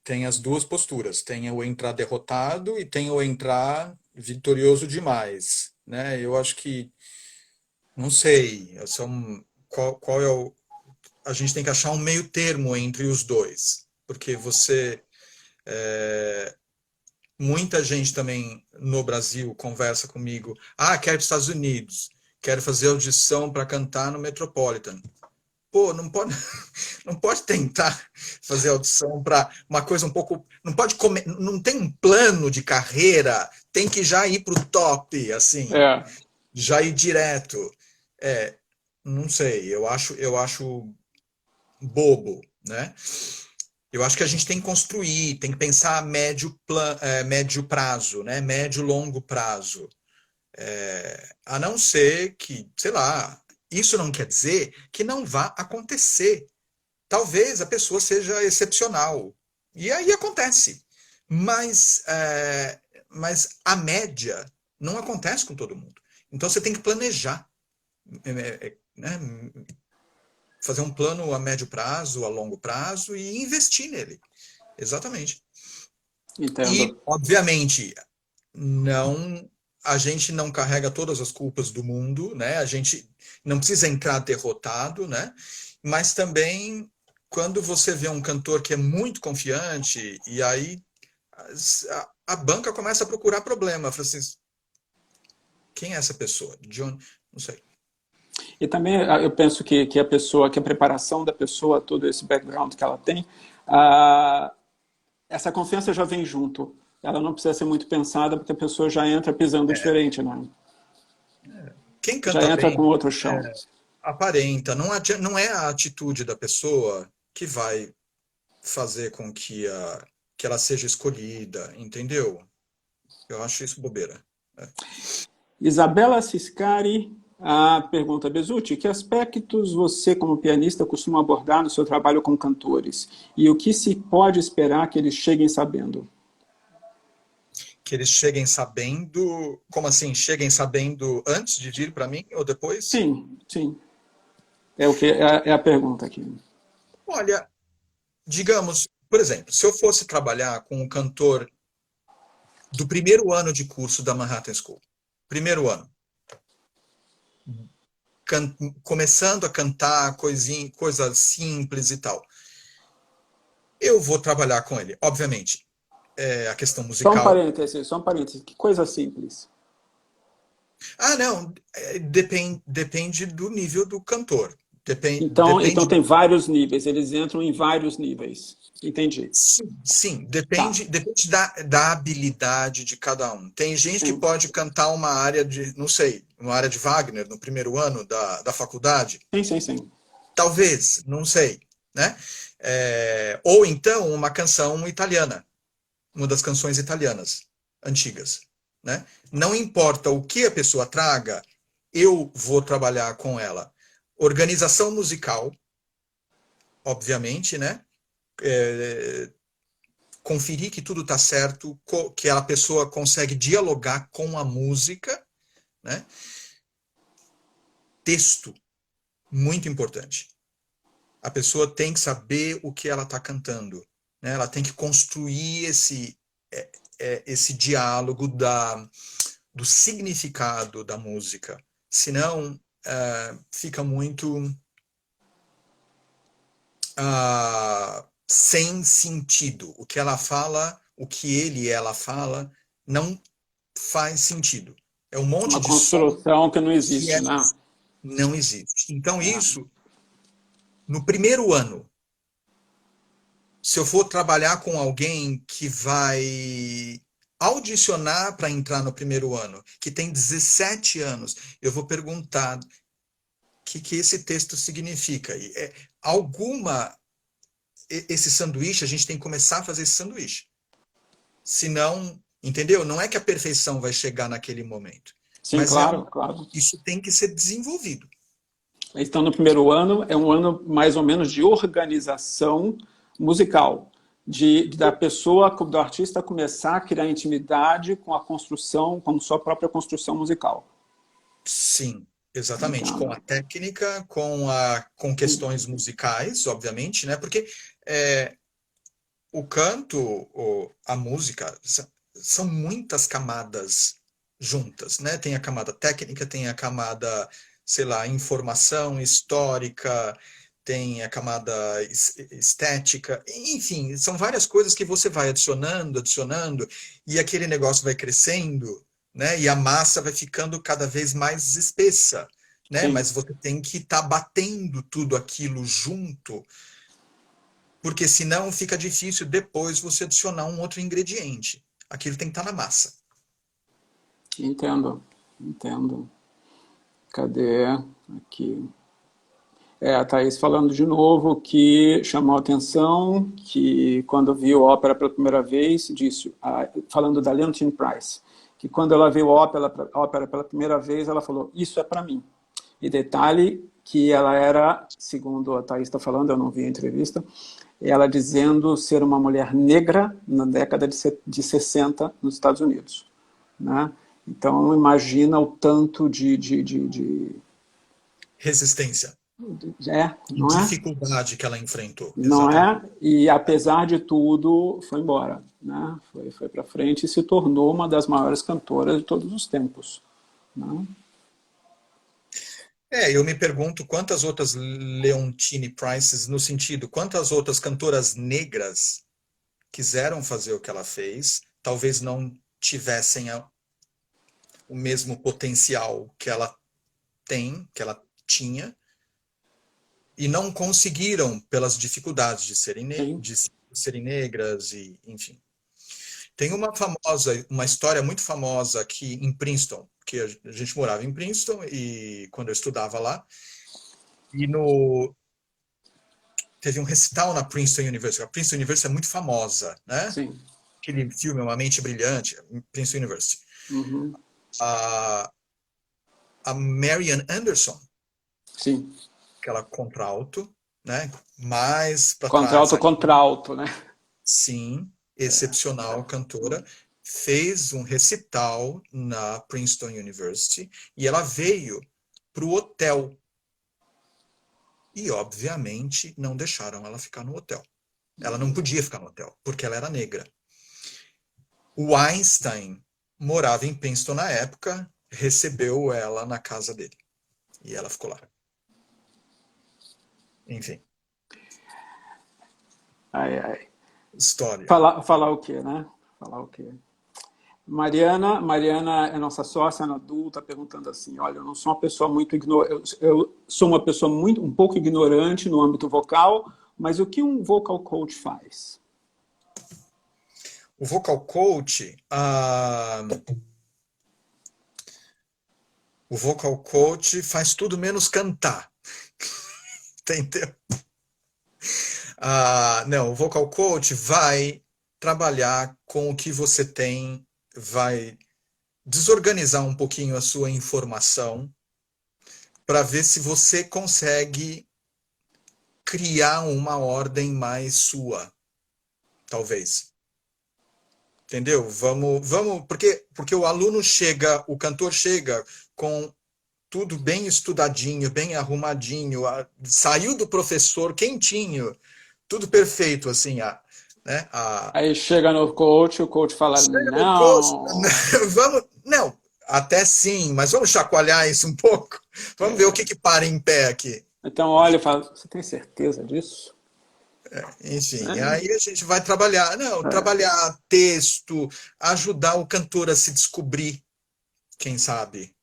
Tem as duas posturas. Tem o entrar derrotado e tem o entrar vitorioso demais, né? Eu acho que, não sei, qual é a gente tem que achar um meio termo entre os dois, porque muita gente também no Brasil conversa comigo, quero ir para os Estados Unidos, quero fazer audição para cantar no Metropolitan. Pô, não pode, não pode tentar fazer audição para uma coisa um pouco. Não pode comer, não tem um plano de carreira, tem que já ir para o top, assim, É, já ir direto. É, não sei, eu acho bobo, né? Eu acho que a gente tem que construir, tem que pensar a médio prazo, né? Médio e longo prazo. A não ser que, sei lá, isso não quer dizer que não vá acontecer. Talvez a pessoa seja excepcional. E aí acontece. Mas, mas a média não acontece com todo mundo. Então você tem que planejar, né? Fazer um plano a médio prazo, a longo prazo e investir nele. Exatamente. E, Entendo. obviamente, não, a gente não carrega todas as culpas do mundo, né? A gente não precisa entrar derrotado, né? Mas também quando você vê um cantor que é muito confiante e aí a banca começa a procurar problema, fala assim, quem é essa pessoa? De onde? Não sei. E também eu penso que a pessoa, que a preparação da pessoa, todo esse background que ela tem, ah, essa confiança já vem junto. Ela não precisa ser muito pensada, porque a pessoa já entra pisando É, diferente, né? quem Já canta entra com bem outro chão. aparenta, não é a atitude da pessoa que vai fazer com que ela seja escolhida, entendeu? Eu acho isso bobeira. É. Isabela Ciscari, a pergunta, Bezutti, que aspectos você, como pianista, costuma abordar no seu trabalho com cantores? E o que se pode esperar que eles cheguem sabendo? Que eles cheguem sabendo, como assim? Cheguem sabendo antes de vir para mim ou depois? Sim, sim. É o que é a pergunta aqui. Olha, digamos, por exemplo, se eu fosse trabalhar com um cantor do primeiro ano de curso da Manhattan School, primeiro ano, começando a cantar coisas simples e tal, eu vou trabalhar com ele, obviamente. A questão musical. Só um parêntese. Que coisa simples. Ah, não, depende do nível do cantor. Então Depende. tem vários níveis, eles entram em vários níveis. Entendi. Sim, sim, Tá. depende da habilidade de cada um. Tem gente que Sim, pode cantar uma área de, não sei, uma área de Wagner no primeiro ano da faculdade. sim, sim, sim. Talvez, não sei, né? Ou então uma canção italiana, uma das canções italianas antigas, né? Não importa o que a pessoa traga, eu vou trabalhar com ela. Organização musical, obviamente, né? É, conferir que tudo está certo, que a pessoa consegue dialogar com a música, né? Texto, muito importante. A pessoa tem que saber o que ela está cantando, né? Ela tem que construir esse diálogo do significado da música. Senão, fica muito sem sentido. O que ela fala, o que ele e ela fala, não faz sentido. É um monte Uma de som construção que não que existe, né? não existe. Então, É. isso, no primeiro ano, se eu for trabalhar com alguém que vai audicionar para entrar no primeiro ano, que tem 17 anos, eu vou perguntar o que esse texto significa. Alguma, esse sanduíche, a gente tem que começar a fazer esse sanduíche. Senão, entendeu? Não é que a perfeição vai chegar naquele momento, Sim, mas claro, claro. isso tem que ser desenvolvido. Então, no primeiro ano, é um ano mais ou menos de organização musical, da pessoa, do artista começar a criar intimidade com a construção, com sua própria construção musical. Sim, exatamente. Com Entendo. a técnica, com questões musicais, obviamente, né? Porque é, o canto, a música, são muitas camadas juntas, né? Tem a camada técnica, tem a camada, sei lá, informação histórica, tem a camada estética, enfim, são várias coisas que você vai adicionando, adicionando, e aquele negócio vai crescendo, né? E a massa vai ficando cada vez mais espessa, né? Sim, Mas você tem que estar batendo tudo aquilo junto, porque senão fica difícil depois você adicionar um outro ingrediente. Aquilo tem que estar na massa. entendo. Entendo. Cadê? Aqui. A Thaís falando de novo que chamou a atenção que quando viu a ópera pela primeira vez, disse, falando da Leontine Price, que quando ela viu a ópera pela primeira vez, ela falou, isso é para mim. E detalhe que ela era, segundo a Thaís está falando, eu não vi a entrevista, ela dizendo ser uma mulher negra na década de 60 nos Estados Unidos. Né? Então, imagina o tanto de Resistência. Não é? Dificuldade que ela enfrentou. Não Exatamente. é? E apesar de tudo, foi embora. Né? Foi para frente e se tornou uma das maiores cantoras de todos os tempos. Né? Eu me pergunto quantas outras Leontine Prices, no sentido, quantas outras cantoras negras quiseram fazer o que ela fez, talvez não tivessem o mesmo potencial que ela tem, que ela tinha, e não conseguiram pelas dificuldades de serem negras e, enfim. Tem uma história muito famosa aqui em Princeton, que a gente morava em Princeton e quando eu estudava lá, e teve um recital na Princeton University. A Princeton University é muito famosa, né? Sim. Aquele filme Uma Mente Brilhante, Princeton University. Uhum. A Marian Anderson, Sim. aquela contralto, né? Mais para trás. Contralto, né? Sim, excepcional cantora. Fez um recital na Princeton University e ela veio para o hotel. E, obviamente, não deixaram ela ficar no hotel. Ela não podia ficar no hotel, porque ela era negra. O Einstein morava em Princeton na época, recebeu ela na casa dele. E ela ficou lá. Enfim. Ai. História. Falar o quê, né? Falar o quê? Mariana é nossa sócia na Du, está perguntando assim, olha, eu não sou uma pessoa muito ignorante, eu sou uma pessoa um pouco ignorante no âmbito vocal, mas o que um vocal coach faz? O vocal coach, faz tudo menos cantar. Entendeu? Não, o vocal coach vai trabalhar com o que você tem, vai desorganizar um pouquinho a sua informação para ver se você consegue criar uma ordem mais sua, talvez. Entendeu? Vamos, porque o cantor chega com tudo bem estudadinho, bem arrumadinho, saiu do professor quentinho, tudo perfeito, assim, né? Aí chega no coach, o coach fala, não. Coach, não, até sim, mas vamos chacoalhar isso um pouco. Vamos ver o que para em pé aqui. Então olha e fala, você tem certeza disso? Enfim, aí a gente vai trabalhar, trabalhar texto, ajudar o cantor a se descobrir, quem sabe,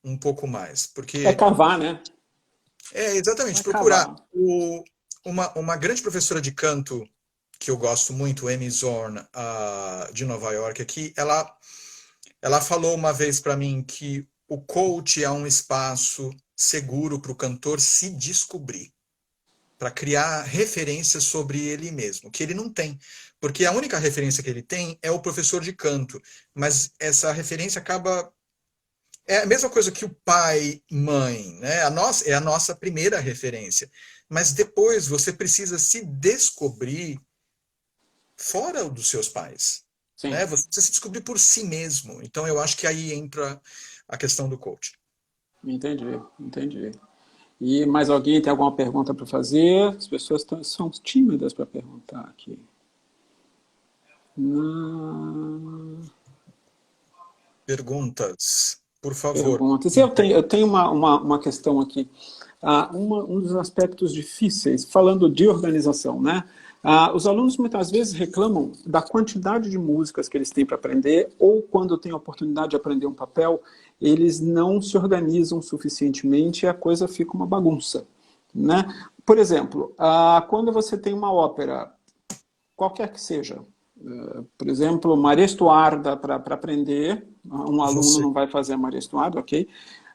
um pouco mais. Porque é cavar, né? Exatamente, procurar. Uma grande professora de canto que eu gosto muito, Amy Zorn, de Nova York, aqui, ela falou uma vez para mim que o coach é um espaço seguro para o cantor se descobrir, para criar referências sobre ele mesmo, que ele não tem. Porque a única referência que ele tem é o professor de canto, mas essa referência acaba... É a mesma coisa que o pai, mãe, né? É a nossa primeira referência. Mas depois você precisa se descobrir fora dos seus pais. Né? Você precisa se descobrir por si mesmo. Então eu acho que aí entra a questão do coach. Entendi. E mais alguém tem alguma pergunta para fazer? As pessoas são tímidas para perguntar aqui. Não. Perguntas, por favor. Perguntas. Eu tenho uma questão aqui. Um dos aspectos difíceis, falando de organização, né? Os alunos muitas vezes reclamam da quantidade de músicas que eles têm para aprender, ou quando têm a oportunidade de aprender um papel, eles não se organizam suficientemente e a coisa fica uma bagunça. Né? Por exemplo, quando você tem uma ópera, qualquer que seja, por exemplo, Maria Estuarda para aprender, um aluno não vai fazer Maria Estuarda, ok?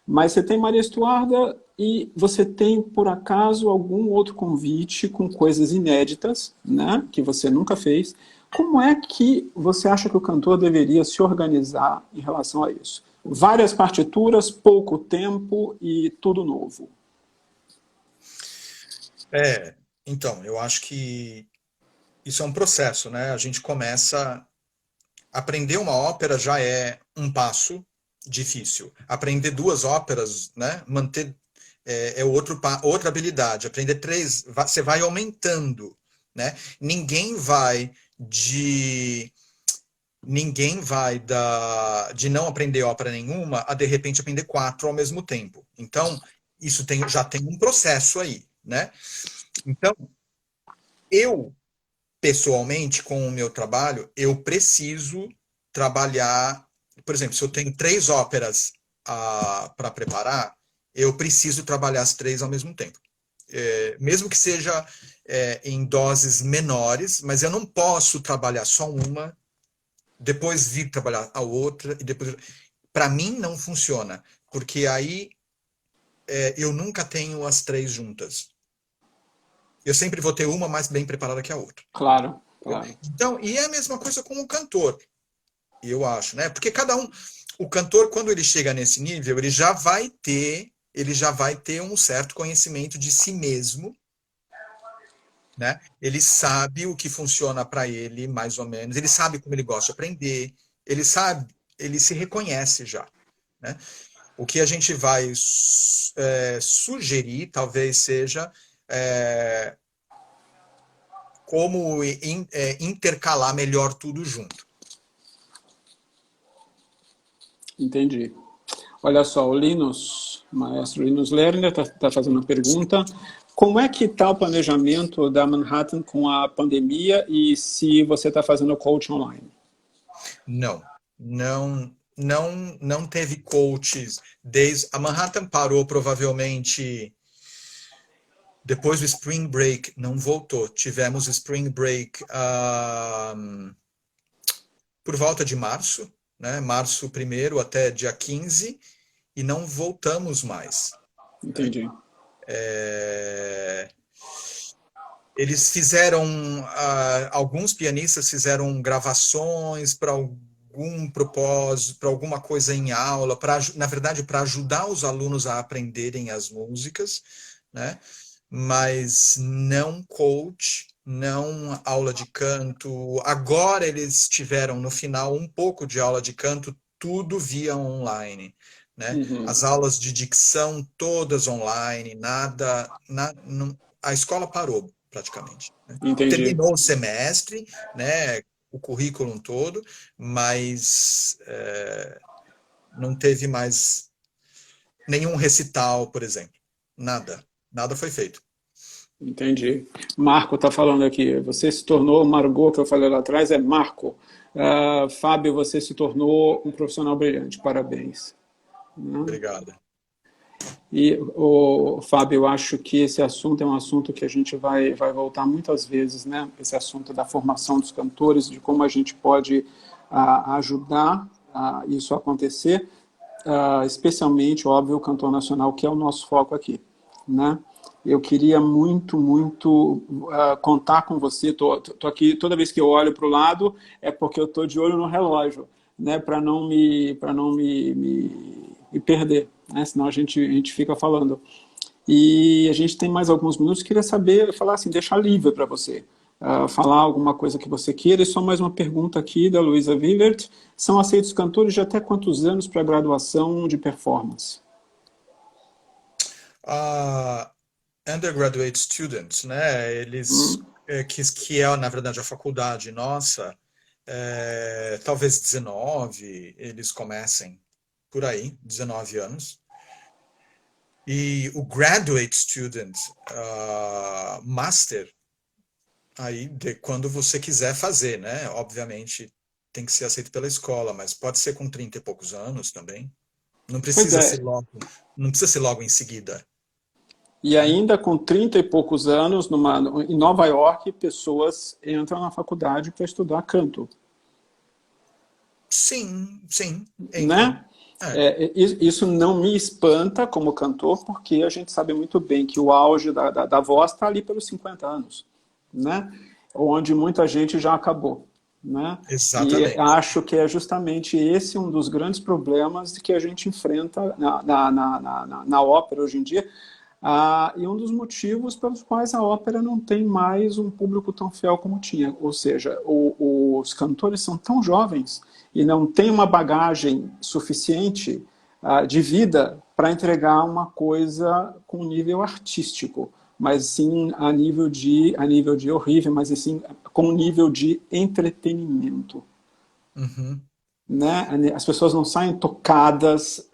Mas você tem Maria Estuarda e você tem, por acaso, algum outro convite com coisas inéditas, né, que você nunca fez. Como é que você acha que o cantor deveria se organizar em relação a isso? Várias partituras, pouco tempo e tudo novo. Então, eu acho que isso é um processo, né? A gente começa. Aprender uma ópera já é um passo difícil. Aprender duas óperas, né? Manter outra habilidade. Aprender três, você vai aumentando, né? Ninguém vai de de não aprender ópera nenhuma a de repente aprender quatro ao mesmo tempo. Então, já tem um processo aí, né? Então, eu pessoalmente, com o meu trabalho, eu preciso trabalhar. Por exemplo, se eu tenho três óperas para preparar, eu preciso trabalhar as três ao mesmo tempo. Mesmo que seja em doses menores, mas eu não posso trabalhar só uma, depois vir trabalhar a outra, e depois. Para mim, não funciona, porque aí eu nunca tenho as três juntas. Eu sempre vou ter uma mais bem preparada que a outra. Claro, claro. Então, e é a mesma coisa com o cantor, eu acho, né? Porque o cantor, quando ele chega nesse nível, ele já vai ter um certo conhecimento de si mesmo, né? Ele sabe o que funciona para ele, mais ou menos. Ele sabe como ele gosta de aprender. Ele se reconhece já, né? O que a gente vai sugerir, talvez seja como intercalar melhor tudo junto. Entendi. Olha só, o maestro Linus Lerner está fazendo uma pergunta. Como é que está o planejamento da Manhattan com a pandemia e se você está fazendo coach online? Não teve coaches a Manhattan parou provavelmente depois do Spring Break, não voltou. Tivemos Spring Break por volta de março, né? Março 1º até dia 15, e não voltamos mais. Entendi. Eles fizeram, alguns pianistas fizeram gravações para algum propósito, para alguma coisa em aula, na verdade, para ajudar os alunos a aprenderem as músicas, né? Mas não coach, não aula de canto. Agora eles tiveram, no final, um pouco de aula de canto, tudo via online, né? Uhum. As aulas de dicção, todas online, a escola parou, praticamente. Né? Entendi. Terminou o semestre, né? O currículo todo, mas não teve mais nenhum recital, por exemplo. Nada foi feito. Entendi. Marco está falando aqui. Você se tornou, Margot, que eu falei lá atrás, é Marco. Fábio, você se tornou um profissional brilhante. Parabéns. Obrigado. E, Fábio, eu acho que esse assunto é um assunto que a gente vai voltar muitas vezes, né? Esse assunto da formação dos cantores, de como a gente pode ajudar isso a acontecer, especialmente, óbvio, o cantor nacional, que é o nosso foco aqui, né? Eu queria muito contar com você. Tô aqui, toda vez que eu olho para o lado, é porque eu estou de olho no relógio, né? Para não me perder, né? Senão a gente fica falando. E a gente tem mais alguns minutos. Queria falar assim, deixar livre para você. Falar alguma coisa que você queira. E só mais uma pergunta aqui da Luísa Villert. São aceitos cantores de até quantos anos para graduação de performance? Undergraduate students, né? Eles, que é, na verdade, a faculdade nossa, talvez 19, eles comecem por aí, 19 anos. E o graduate student, master, aí quando você quiser fazer, né? Obviamente tem que ser aceito pela escola, mas pode ser com 30 e poucos anos também. Não precisa ser logo em seguida. E ainda com 30 e poucos anos, em Nova York, pessoas entram na faculdade para estudar canto. Sim. Né? É, Isso não me espanta como cantor, porque a gente sabe muito bem que o auge da voz está ali pelos 50 anos, né? Onde muita gente já acabou, né? E exatamente. acho que é justamente esse um dos grandes problemas que a gente enfrenta na ópera hoje em dia, e um dos motivos pelos quais a ópera não tem mais um público tão fiel como tinha. Ou seja, os cantores são tão jovens e não têm uma bagagem suficiente de vida para entregar uma coisa com nível artístico, mas sim a nível de horrível, mas sim com nível de entretenimento. Uhum. Né? As pessoas não saem tocadas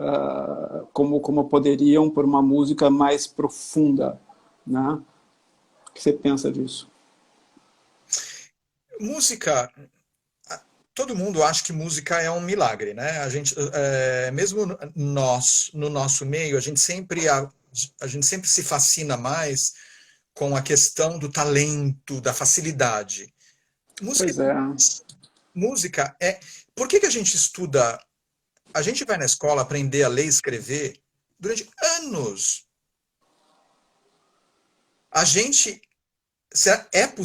como poderiam por uma música mais profunda. Né? O que você pensa disso? Música, todo mundo acha que música é um milagre, né? A gente, mesmo nós, no nosso meio, a gente sempre se fascina mais com a questão do talento, da facilidade. Música, Pois é, música é. Por que que a gente estuda? A gente vai na escola aprender a ler e escrever durante anos. A gente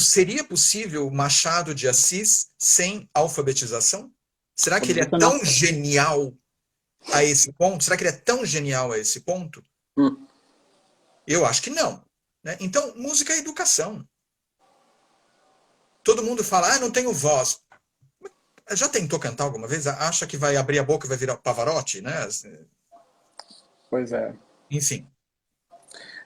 seria possível Machado de Assis sem alfabetização? Será que ele é óbvio que tão não. genial a esse ponto? Será que ele é tão genial a esse ponto? Hum, Eu acho que não. Né? Então, música é educação. Todo mundo fala, não tenho voz. Já tentou cantar alguma vez? Acha que vai abrir a boca e vai virar Pavarotti? Né? pois é. Enfim,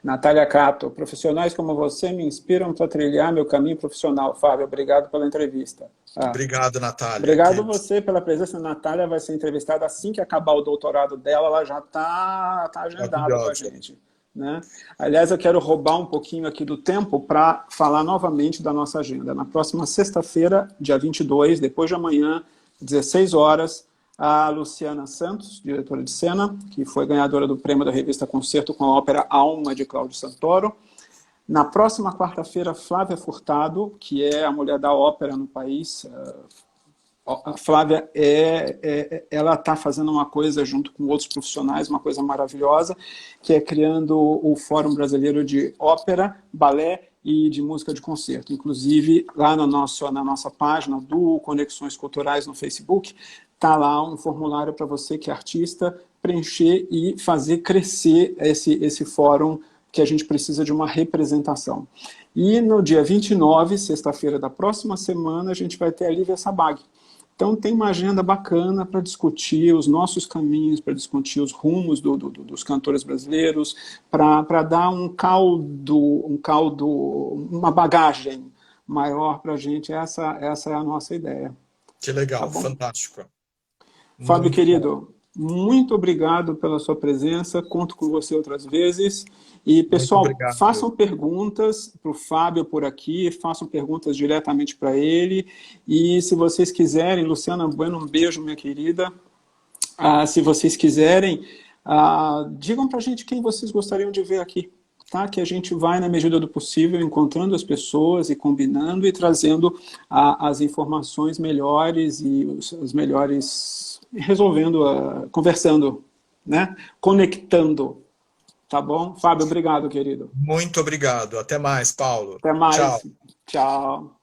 Natália Cato, profissionais como você me inspiram para trilhar meu caminho profissional. Fábio, obrigado pela entrevista. obrigado, Natália. Obrigado você pela presença. A Natália vai ser entrevistada assim que acabar o doutorado dela, ela já está agendada com a Maravilhosa. gente. Né? Aliás, eu quero roubar um pouquinho aqui do tempo para falar novamente da nossa agenda. Na próxima sexta-feira, dia 22, depois de amanhã, 16 horas, a Luciana Santos, diretora de cena, que foi ganhadora do prêmio da revista Concerto com a ópera Alma, de Cláudio Santoro. Na próxima quarta-feira, Flávia Furtado, que é a mulher da ópera no país. A Flávia, ela está fazendo uma coisa junto com outros profissionais, uma coisa maravilhosa, que é criando o Fórum Brasileiro de Ópera, Balé e de Música de Concerto. Inclusive, lá na nossa página do Conexões Culturais no Facebook, está lá um formulário para você que é artista preencher e fazer crescer esse fórum, que a gente precisa de uma representação. E no dia 29, sexta-feira da próxima semana, a gente vai ter a Lívia Sabag. Então tem uma agenda bacana para discutir os nossos caminhos, para discutir os rumos dos cantores brasileiros, para dar um caldo, uma bagagem maior para a gente. Essa é a nossa ideia. Que Tá legal, bom? fantástico. Fábio, Muito bom. querido, muito obrigado pela sua presença, conto com você outras vezes. E, Muito pessoal, obrigado. façam perguntas para o Fábio por aqui, façam perguntas diretamente para ele. E se vocês quiserem, Luciana Bueno, um beijo, minha querida. Se vocês quiserem, digam para a gente quem vocês gostariam de ver aqui. Tá? Que a gente vai, na medida do possível, encontrando as pessoas e combinando e trazendo as informações melhores e os melhores, resolvendo, conversando, né? Conectando. Tá bom? Fábio, obrigado, querido. Muito obrigado. Até mais, Paulo. Até Tchau. mais. Tchau.